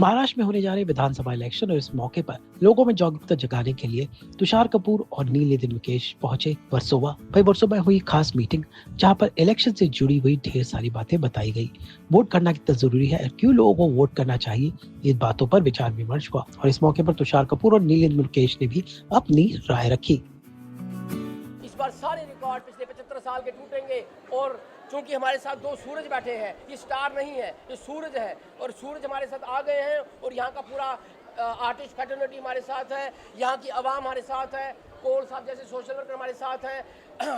महाराष्ट्र में होने जा रहे विधानसभा इलेक्शन और इस मौके पर लोगों में जागरूकता जगाने के लिए तुषार कपूर और नील नितिन मुकेश पहुंचे वर्सोवा। वर्सोवा में हुई खास मीटिंग जहां पर इलेक्शन से जुड़ी हुई ढेर सारी बातें बताई गई। वोट करना कितना जरूरी है और क्यों लोगों को वोट करना चाहिए, इन बातों पर विचार विमर्श हुआ और इस मौके पर तुषार कपूर और नील नितिन मुकेश ने भी अपनी राय रखी। इस बार सारे रिकॉर्ड पिछले 75 साल के टूटेंगे और क्योंकि हमारे साथ दो सूरज बैठे हैं, ये स्टार नहीं है, ये सूरज है और सूरज हमारे साथ आ गए हैं और यहाँ का पूरा आर्टिस्ट फैटर्निटी हमारे साथ है, यहाँ की आवाम हमारे साथ है, कोल साहब जैसे सोशल वर्कर हमारे साथ हैं,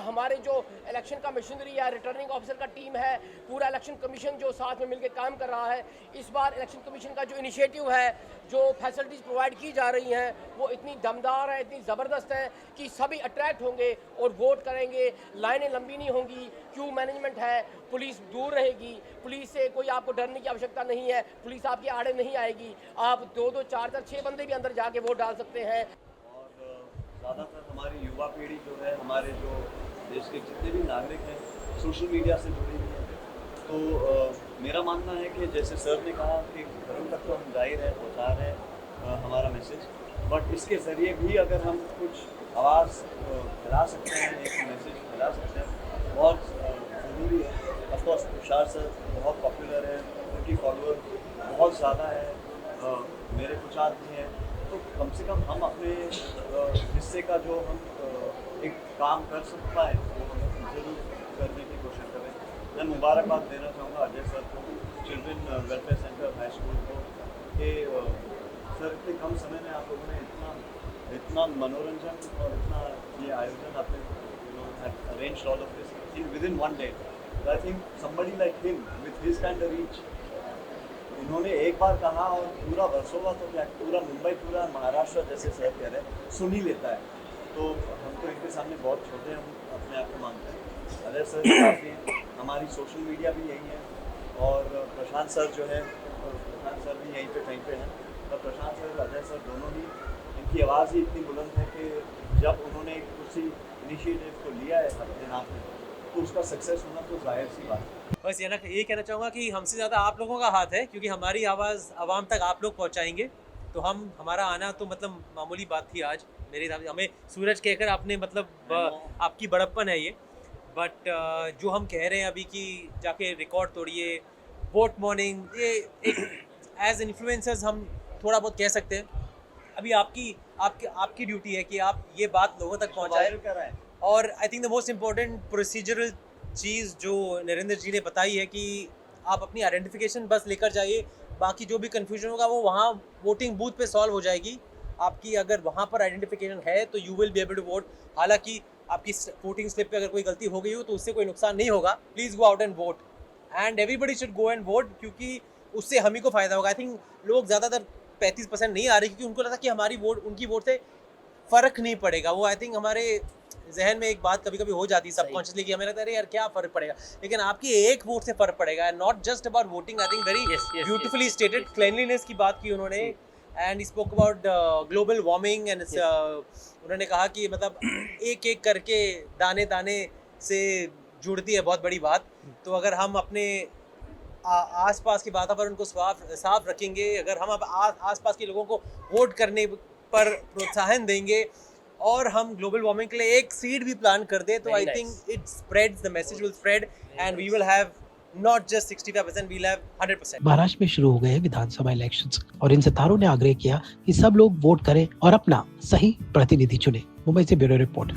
हमारे जो इलेक्शन का मशीनरी है, रिटर्निंग ऑफिसर का टीम है, पूरा इलेक्शन कमीशन जो साथ में मिलकर काम कर रहा है। इस बार इलेक्शन कमीशन का जो इनिशिएटिव है, जो फैसिलिटीज़ प्रोवाइड की जा रही हैं, वो इतनी दमदार है, इतनी ज़बरदस्त है कि सभी अट्रैक्ट होंगे और वोट करेंगे। लाइनें लंबी नहीं होंगी, क्यू मैनेजमेंट है, पुलिस दूर रहेगी, पुलिस से कोई आपको डरने की आवश्यकता नहीं है, पुलिस आपके आड़े नहीं आएगी, आप 2-2, 4-4, 6 बंदे भी अंदर जाके वोट डाल सकते हैं। ज़्यादातर हमारी युवा पीढ़ी जो है, हमारे जो देश के जितने भी नागरिक हैं, सोशल मीडिया से जुड़ी हुई हैं। तो मेरा मानना है कि जैसे सर ने कहा कि घरों तक तो हम जाहिर है पहुँचा रहे हैं हमारा मैसेज, बट इसके ज़रिए भी अगर हम कुछ आवाज़ फैला सकते हैं, एक मैसेज फैला सकते हैं, बहुत ज़रूरी है। ऑफकोर्स तुषार सर बहुत पॉपुलर है, उनकी फॉलोअर बहुत ज़्यादा है, मेरे कुछ आदमी हैं, तो कम से कम हम अपने हिस्से का जो हम एक काम कर सकता है वो हम ज़रूर करने की कोशिश करें। मैं मुबारकबाद देना चाहूँगा अजय सर को, children welfare centre high school को, कि सर इतने कम समय में आप लोगों ने इतना मनोरंजन और इतना ये आयोजन आपने arrange all of this with in 1 day। I think somebody like him with his kind of reach, इन्होंने एक बार कहा और पूरा वर्सोवा तो क्या पूरा मुंबई, पूरा महाराष्ट्र जैसे सर कह रहे हैं सुन ही लेता है। तो हम तो इनके सामने बहुत छोटे हैं, हम अपने आप को मानते हैं। अजय सर काफ़ी, हमारी सोशल मीडिया भी यही है और प्रशांत सर जो है, प्रशांत सर भी यहीं पे कहीं पे हैं। तो प्रशांत सर, अजय सर दोनों ही, इनकी आवाज़ ही इतनी बुलंद है कि जब उन्होंने किसी इनिशिएटिव को लिया है अपने हाथ में, तो उसका सक्सेस होना तो जाहिर सी बात है। बस ये कहना चाहूँगा कि हमसे ज़्यादा आप लोगों का हाथ है, क्योंकि हमारी आवाज़ आवाम तक आप लोग पहुँचाएंगे। तो हमारा आना तो मतलब मामूली बात थी आज मेरे हिसाब से। हमें सूरज कहकर आपने मतलब आपकी बड़प्पन है ये, बट जो हम कह रहे हैं अभी कि जाके रिकॉर्ड तोड़िए, वोट मॉर्निंग, ये एक एज इन्फ्लुएंसर्स हम थोड़ा बहुत कह सकते हैं। अभी आपकी ड्यूटी है कि आप ये बात लोगों तक पहुँचाएं। और I think the most important procedural चीज़ जो नरेंद्र जी ने बताई है कि आप अपनी आइडेंटिफिकेशन बस लेकर जाइए, बाकी जो भी कन्फ्यूजन होगा वो वहाँ वोटिंग बूथ पे सॉल्व हो जाएगी। आपकी अगर वहाँ पर आइडेंटिफिकेशन है तो you will be able to vote. हालांकि आपकी वोटिंग स्लिप पे अगर कोई गलती हो गई हो तो उससे कोई नुकसान नहीं होगा। Please go out and vote, and everybody should go and vote, क्योंकि उससे हम ही को फ़ायदा होगा। आई थिंक लोग ज़्यादातर 35% नहीं आ रहे क्योंकि उनको लगता कि हमारी वोट, उनकी वोट से फ़र्क नहीं पड़ेगा। वो आई थिंक हमारे जहन में एक बात कभी कभी हो जाती है सबकॉन्शियसली कि हमें लगता है अरे यार क्या फ़र्क पड़ेगा, लेकिन आपकी एक वोट से फ़र्क पड़ेगा। Not just about voting, I think very beautifully stated. Cleanliness की बात की उन्होंने, and he spoke about global warming, and उन्होंने कहा कि मतलब एक एक करके दाने दाने से जुड़ती है बहुत बड़ी बात। तो अगर हम अपने आसपास के वातावरण को साफ रखेंगे, अगर हम अब आसपास के लोगों को वोट करने पर प्रोत्साहन देंगे और हम ग्लोबल वार्मिंग के लिए एक सीड भी प्लान कर दे, तो I think it spreads, the message will spread and we will have not just 65%, we will have 100%। Maharashtra में शुरू हो गए विधानसभा इलेक्शंस और इन सितारों ने आग्रह किया कि सब लोग वोट करें और अपना सही प्रतिनिधि चुने। मुंबई से ब्यूरो रिपोर्ट।